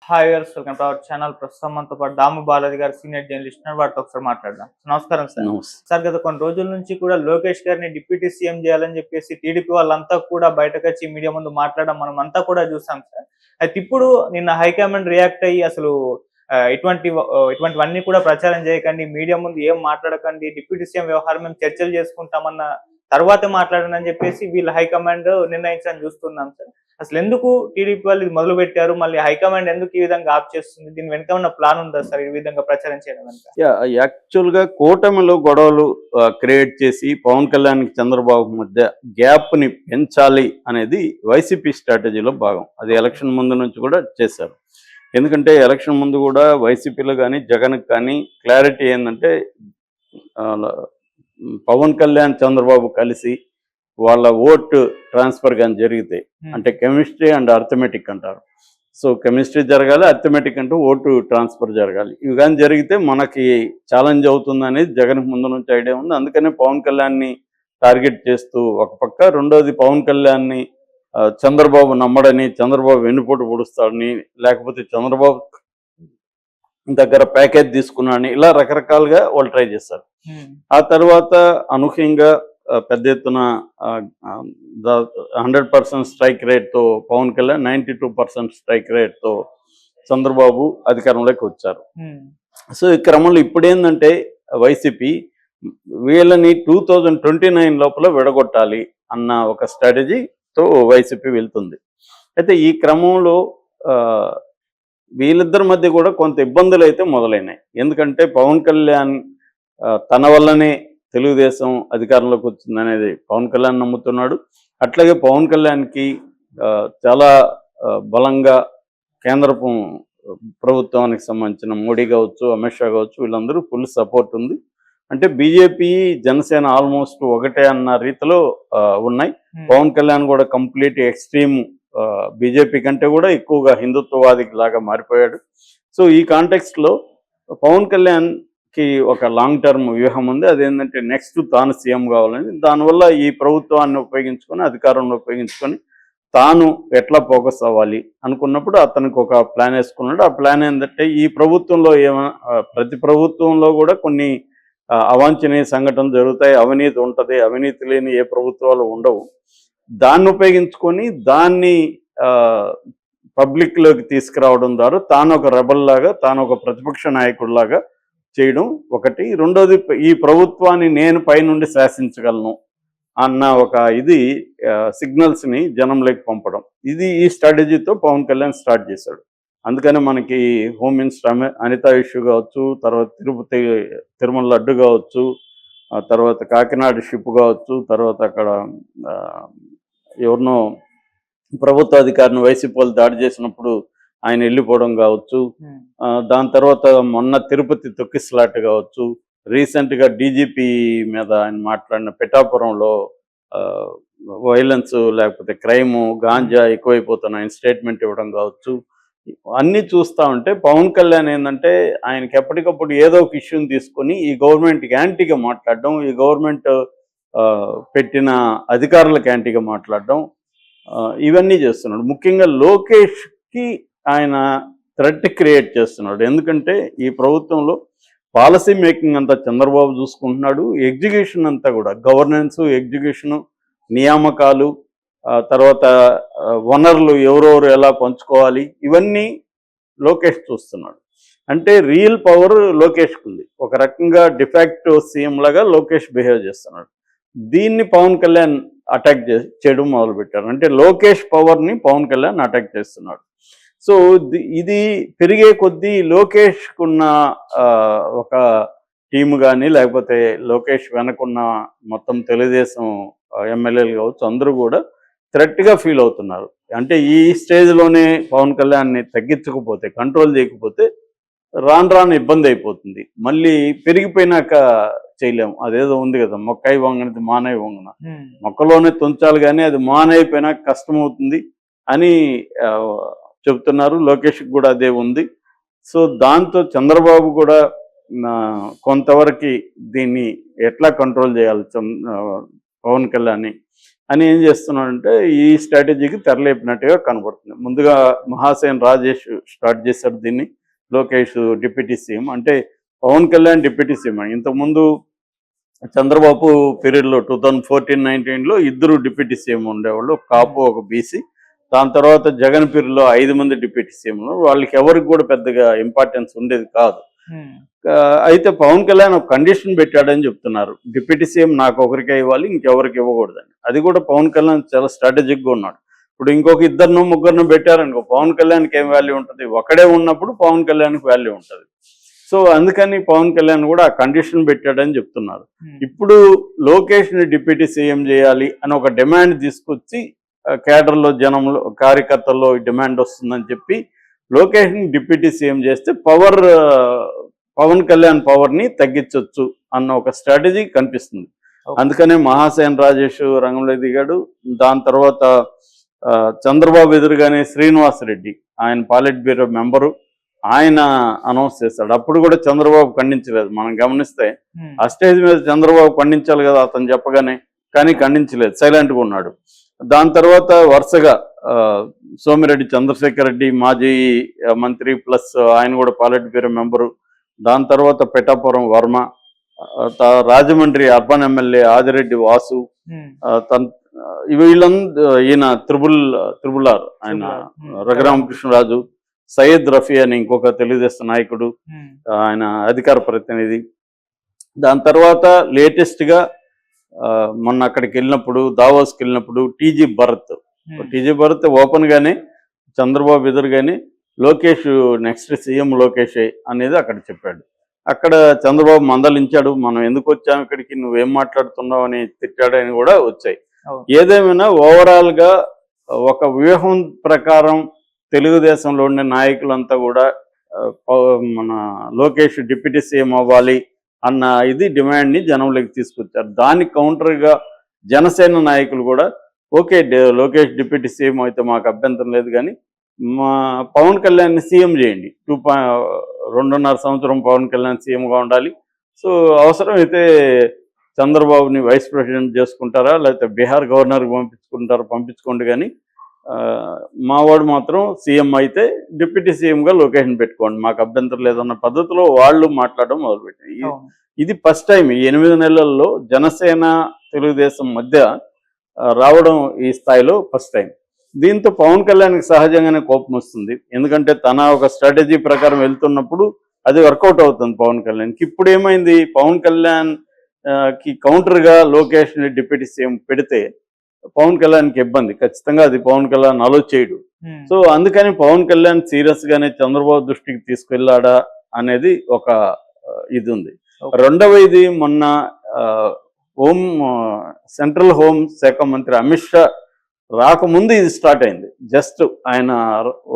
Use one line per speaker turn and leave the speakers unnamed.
Hi viewers, welcome to our channel. ప్రస్తుతం మనతో పాటు దాము బాలాజీ గారు, సీనియర్ జర్నలిస్ట్, వారితో ఒకసారి మాట్లాడదాం. నమస్కారం సార్.
నమస్తే.
సార్, గత కొన్ని రోజుల నుంచి కూడా లోకేష్ గారిని డిప్యూటీ సీఎం చేయాలని చెప్పేసి టీడీపీ వాళ్ళంతా కూడా బయటకు వచ్చి మీడియా ముందు మాట్లాడడం మనం అంతా కూడా చూసాం సార్. అయితే ఇప్పుడు నిన్న హైకమాండ్ రియాక్ట్ అయ్యి అసలు ఇటువంటివన్నీ కూడా ప్రచారం చేయకండి, మీడియా ముందు ఏం మాట్లాడకండి, డిప్యూటీ సీఎం వ్యవహారం మేము చర్చలు చేసుకుంటామన్న తర్వాతే మాట్లాడండి అని చెప్పేసి వీళ్ళ హైకమాండ్ నిర్ణయించని చూస్తున్నాం సార్. అసలు ఎందుకు టీడీపీ వాళ్ళు ఇది మొదలు పెట్టారు, మళ్ళీ హైకమాండ్ ఎందుకు ఈ విధంగా ఆప్ చేస్తుంది, దీని వెనక ఉన్న ప్లాన్ ఉందా సార్ ఈ విధంగా ప్రచారం చేయడం వెనక?
యాక్చువల్ గా కూటమిలో గొడవలు క్రియేట్ చేసి పవన్ కళ్యాణ్ చంద్రబాబు మధ్య గ్యాప్ ని పెంచాలి అనేది వైసీపీ స్ట్రాటజీలో భాగం. అది ఎలక్షన్ ముందు నుంచి కూడా చేశారు. ఎందుకంటే ఎలక్షన్ ముందు కూడా వైసీపీలో కానీ జగన్కి కానీ క్లారిటీ ఏంటంటే పవన్ కళ్యాణ్ చంద్రబాబు కలిసి వాళ్ళ ఓటు ట్రాన్స్ఫర్ కానీ జరిగితే, అంటే కెమిస్ట్రీ అండ్ అర్థమెటిక్ అంటారు. సో కెమిస్ట్రీ జరగాలి, అర్థమెటిక్ అంటే ఓటు ట్రాన్స్ఫర్ జరగాలి. ఇవి కానీ జరిగితే మనకి ఛాలెంజ్ అవుతుంది అనేది జగన్కి ముందు నుంచి ఐడియా ఉంది. అందుకనే పవన్ కళ్యాణ్ని టార్గెట్ చేస్తూ ఒక పక్క, రెండోది పవన్ కళ్యాణ్ని చంద్రబాబు నమ్మడని, చంద్రబాబు వెన్నుపోటు పొడుస్తాడని, లేకపోతే చంద్రబాబు దగ్గర ప్యాకేజ్ తీసుకున్నాడని, ఇలా రకరకాలుగా వాళ్ళు ట్రై చేస్తారు. ఆ తర్వాత అనూహ్యంగా పెద్ద ఎత్తున 100% స్ట్రైక్ రేట్తో పవన్ కళ్యాణ్, 92% స్ట్రైక్ రేట్తో చంద్రబాబు అధికారంలోకి వచ్చారు. సో ఈ క్రమంలో ఇప్పుడేందంటే వైసీపీ వీళ్ళని 2029 లోపల విడగొట్టాలి అన్న ఒక స్ట్రాటజీతో వైసీపీ వెళ్తుంది. అయితే ఈ క్రమంలో వీళ్ళిద్దరి మధ్య కూడా కొంత ఇబ్బందులు అయితే మొదలైనాయి. ఎందుకంటే పవన్ కళ్యాణ్ తన వల్లనే తెలుగుదేశం అధికారంలోకి వచ్చిందనేది పవన్ కళ్యాణ్ నమ్ముతున్నాడు. అట్లాగే పవన్ కళ్యాణ్కి చాలా బలంగా కేంద్ర ప్రభుత్వానికి సంబంధించిన మోడీ కావచ్చు, అమిత్ షా కావచ్చు, వీళ్ళందరూ ఫుల్ సపోర్ట్ ఉంది. అంటే బీజేపీ జనసేన ఆల్మోస్ట్ ఒకటే అన్న రీతిలో ఉన్నాయి. పవన్ కళ్యాణ్ కూడా కంప్లీట్ ఎక్స్ట్రీమ్ బీజేపీ కంటే కూడా ఎక్కువగా హిందుత్వవాదికి లాగా మారిపోయాడు. సో ఈ కాంటెక్స్ట్లో పవన్ కళ్యాణ్కి ఒక లాంగ్ టర్మ్ వ్యూహం ఉంది. అదేంటంటే నెక్స్ట్ తాను సీఎం కావాలని, దానివల్ల ఈ ప్రభుత్వాన్ని ఉపయోగించుకొని, అధికారంలో ఉపయోగించుకొని తాను ఎట్లా ఫోకస్ అవ్వాలి అనుకున్నప్పుడు అతనికి ఒక ప్లాన్ వేసుకున్నాడు. ఆ ప్లాన్ ఏంటంటే, ఈ ప్రభుత్వంలో ప్రతి ప్రభుత్వంలో కూడా కొన్ని అవాంఛనీయ సంఘటనలు జరుగుతాయి, అవినీతి ఉంటుంది, అవినీతి లేని ఏ ప్రభుత్వాలు ఉండవు. దాన్ని ఉపయోగించుకొని దాన్ని పబ్లిక్లోకి తీసుకురావడం ద్వారా తాను ఒక రెబల్ లాగా, తాను ఒక ప్రతిపక్ష నాయకుడిలాగా చేయడం ఒకటి. రెండోది, ఈ ప్రభుత్వాన్ని నేను పైనుండి శాసించగలను అన్న ఒక సిగ్నల్స్ని జనంలోకి పంపడం. ఈ స్ట్రాటజీతో పవన్ కళ్యాణ్ స్టార్ట్ చేశాడు. అందుకని మనకి హోమ్ మినిస్టర్ అనిత ఇష్యూ కావచ్చు, తర్వాత తిరుమల లడ్డు కావచ్చు, తర్వాత కాకినాడ షిప్ కావచ్చు, తర్వాత అక్కడ ఎవరినో ప్రభుత్వ అధికారిని వైసీపీ వాళ్ళు దాడి చేసినప్పుడు ఆయన వెళ్ళిపోవడం కావచ్చు, దాని తర్వాత మొన్న తిరుపతి తొక్కిసలాట కావచ్చు, రీసెంట్గా డీజీపీ మీద ఆయన మాట్లాడిన పిఠాపురంలో వైలెన్స్ లేకపోతే క్రైము, గాంజా ఎక్కువైపోతున్న ఆయన స్టేట్మెంట్ ఇవ్వడం కావచ్చు, అన్నీ చూస్తూ ఉంటే పవన్ కళ్యాణ్ ఏంటంటే ఆయనకి ఎప్పటికప్పుడు ఏదో ఒక ఇష్యూని తీసుకొని ఈ గవర్నమెంట్కి యాంటీగా మాట్లాడడం, ఈ గవర్నమెంట్ పెట్టిన అధికారులకు యాంటీగా మాట్లాడడం, ఇవన్నీ చేస్తున్నాడు. ముఖ్యంగా లోకేష్కి ఆయన థ్రెట్ క్రియేట్ చేస్తున్నాడు. ఎందుకంటే ఈ ప్రభుత్వంలో పాలసీ మేకింగ్ అంతా చంద్రబాబు చూసుకుంటున్నాడు, ఎగ్జిక్యూషన్ అంతా కూడా గవర్నెన్స్, ఎగ్జిక్యూషను, నియామకాలు, తర్వాత వనరులు ఎవరెవరు ఎలా పంచుకోవాలి, ఇవన్నీ లోకేష్ చూస్తున్నాడు. అంటే రియల్ పవర్ లోకేష్కి ఉంది. ఒక రకంగా డిఫాక్టో సీఎం లాగా లోకేష్ బిహేవ్ చేస్తున్నాడు. దీన్ని పవన్ కళ్యాణ్ అటాక్ చేయడం మొదలుపెట్టారు. అంటే లోకేష్ పవర్ని పవన్ కళ్యాణ్ అటాక్ చేస్తున్నాడు. సో ఇది పెరిగే కొద్దీ లోకేష్కున్న ఒక టీము కానీ, లేకపోతే లోకేష్ వెనకున్న మొత్తం తెలుగుదేశం ఎమ్మెల్యేలు కావచ్చు, అందరూ కూడా థ్రెట్గా ఫీల్ అవుతున్నారు. అంటే ఈ స్టేజ్లోనే పవన్ కళ్యాణ్ని తగ్గించకపోతే, కంట్రోల్ చేయకపోతే రాను రాను ఇబ్బంది అయిపోతుంది. మళ్ళీ పెరిగిపోయినాక చేయలేము. అదేదో ఉంది కదా, మొక్కై వంగనది మానై వంగన, మొక్కలోనే తుంచాలి కానీ అది మానైపోయినాక కష్టమవుతుంది అని చెప్తున్నారు. లోకేష్కి కూడా అదే ఉంది. సో దాంతో చంద్రబాబు కూడా కొంతవరకు దీన్ని ఎట్లా కంట్రోల్ చేయాలి పవన్ కళ్యాణ్ని అని ఏం చేస్తున్నాడంటే ఈ స్ట్రాటజీకి తెరలేపినట్టుగా కనబడుతుంది. ముందుగా మహాసేన్ రాజేష్ స్టార్ట్ చేశాడు దీన్ని, లోకేష్ డిప్యూటీ సీఎం. అంటే పవన్ కళ్యాణ్ డిప్యూటీ సీఎం. ఇంతకుముందు చంద్రబాబు పీరియడ్లో 2014-19లో ఇద్దరు డిప్యూటీ సీఎం ఉండేవాళ్ళు, ఒక కాపు ఒక బీసీ. దాని తర్వాత జగన్ పీరియడ్లో 5 మంది డిప్యూటీ సీఎంలు. వాళ్ళకి ఎవరికి కూడా పెద్దగా ఇంపార్టెన్స్ ఉండేది కాదు. అయితే పవన్ కళ్యాణ్ ఒక కండిషన్ పెట్టాడని చెప్తున్నారు, డిప్యూటీ సీఎం నాకు ఒకరికే ఇవ్వాలి, ఇంకెవరికి ఇవ్వకూడదని. అది కూడా పవన్ కళ్యాణ్ చాలా స్ట్రాటజిక్గా ఉన్నాడు. ఇప్పుడు ఇంకొక ఇద్దరినో ముగ్గురినో పెట్టారనుకో, పవన్ కళ్యాణ్కి ఏం వాల్యూ ఉంటుంది? ఒకడే ఉన్నప్పుడు పవన్ కళ్యాణ్కి వాల్యూ ఉంటుంది. సో అందుకని పవన్ కళ్యాణ్ కూడా ఆ కండిషన్ పెట్టాడని చెప్తున్నారు. ఇప్పుడు లోకేష్ని డిప్యూటీ సీఎం చేయాలి అని ఒక డిమాండ్ తీసుకొచ్చి కేడర్లో, జనంలో, కార్యకర్తల్లో డిమాండ్ వస్తుందని చెప్పి లోకేష్ని డిప్యూటీ సీఎం చేస్తే పవన్ కళ్యాణ్ పవర్ని తగ్గించవచ్చు అన్న ఒక స్ట్రాటజీ కనిపిస్తుంది. అందుకనే మహాసేన్ రాజేష్ రంగంలో దిగాడు. దాని తర్వాత చంద్రబాబు ఎదురుగానే శ్రీనివాస్ రెడ్డి, ఆయన పాలిట్ బ్యూరో మెంబరు, ఆయన అనౌన్స్ చేశాడు. అప్పుడు కూడా చంద్రబాబు ఖండించలేదు. మనం గమనిస్తే ఆ స్టేజ్ మీద చంద్రబాబు ఖండించాలి కదా అతను చెప్పగానే, కానీ ఖండించలేదు, సైలెంట్గా ఉన్నాడు. దాని తర్వాత వరుసగా సోమిరెడ్డి చంద్రశేఖర్ రెడ్డి మాజీ మంత్రి ప్లస్ ఆయన కూడా పాలిట్ బ్యూరో మెంబరు. దాని తర్వాత పిఠాపురం వర్మ, రాజమండ్రి అర్బన్ ఎమ్మెల్యే ఆదిరెడ్డి వాసు, ఈయన త్రిబుల్ ఆర్ ఆయన రఘురామకృష్ణరాజు, సయ్యద్ రఫీ అని ఇంకొక తెలుగుదేశం నాయకుడు, ఆయన అధికార ప్రతినిధి. దాని తర్వాత లేటెస్ట్గా మొన్న అక్కడికి వెళ్ళినప్పుడు, దావోస్కి వెళ్ళినప్పుడు టీజీ భరత్ ఓపెన్గానే చంద్రబాబు ఎదురుగానే లోకేష్ నెక్స్ట్ సీఎం లోకేష్ అనేది అక్కడ చెప్పాడు. అక్కడ చంద్రబాబు మందలించాడు, మనం ఎందుకు వచ్చాము ఇక్కడికి, నువ్వేం మాట్లాడుతున్నావు అని తిట్టాడని కూడా వచ్చాయి. ఏదేమైనా ఓవరాల్గా ఒక వ్యూహం ప్రకారం తెలుగుదేశంలో ఉండే నాయకులంతా కూడా మన లోకేష్ డిప్యూటీ సీఎం అవ్వాలి అన్న ఇది డిమాండ్ని జనంలోకి తీసుకొచ్చారు. దానికి కౌంటర్గా జనసేన నాయకులు కూడా ఓకే లోకేష్ డిప్యూటీ సీఎం అయితే మాకు అభ్యంతరం లేదు, కానీ మా పవన్ కళ్యాణ్ని సీఎం చేయండి, 2.5 సంవత్సరం పవన్ కళ్యాణ్ సీఎంగా ఉండాలి. సో అవసరమైతే చంద్రబాబుని వైస్ ప్రెసిడెంట్ చేసుకుంటారా, లేకపోతే బీహార్ గవర్నర్కి పంపించుకోండి, కానీ మావాడు మాత్రం సీఎం అయితే డిప్యూటీ సీఎంగా లొకేషన్ పెట్టుకోండి, మాకు అభ్యంతరం లేదన్న పద్ధతిలో వాళ్ళు మాట్లాడడం మొదలుపెట్టారు. ఇది ఫస్ట్ టైం ఈ 8 నెలల్లో జనసేన తెలుగుదేశం మధ్య రావడం ఈ స్థాయిలో ఫస్ట్ టైం. దీంతో పవన్ కళ్యాణ్కి సహజంగానే కోపం వస్తుంది, ఎందుకంటే తన ఒక స్ట్రాటజీ ప్రకారం వెళ్తున్నప్పుడు అది వర్కౌట్ అవుతుంది పవన్ కళ్యాణ్కి. ఇప్పుడు ఏమైంది, పవన్ కళ్యాణ్ కి కౌంటర్గా లోకేష్ని డిప్యూటీ సీఎం పెడితే పవన్ కళ్యాణ్కి ఇబ్బంది, ఖచ్చితంగా అది పవన్ కళ్యాణ్ అలో చేయడు. సో అందుకని పవన్ కళ్యాణ్ సీరియస్ గానే చంద్రబాబు దృష్టికి తీసుకెళ్లాడా అనేది ఒక ఇది ఉంది. రెండవది, మొన్న సెంట్రల్ హోం శాఖ మంత్రి అమిత్ షా రాకముందు ఇది స్టార్ట్ అయింది. జస్ట్ ఆయన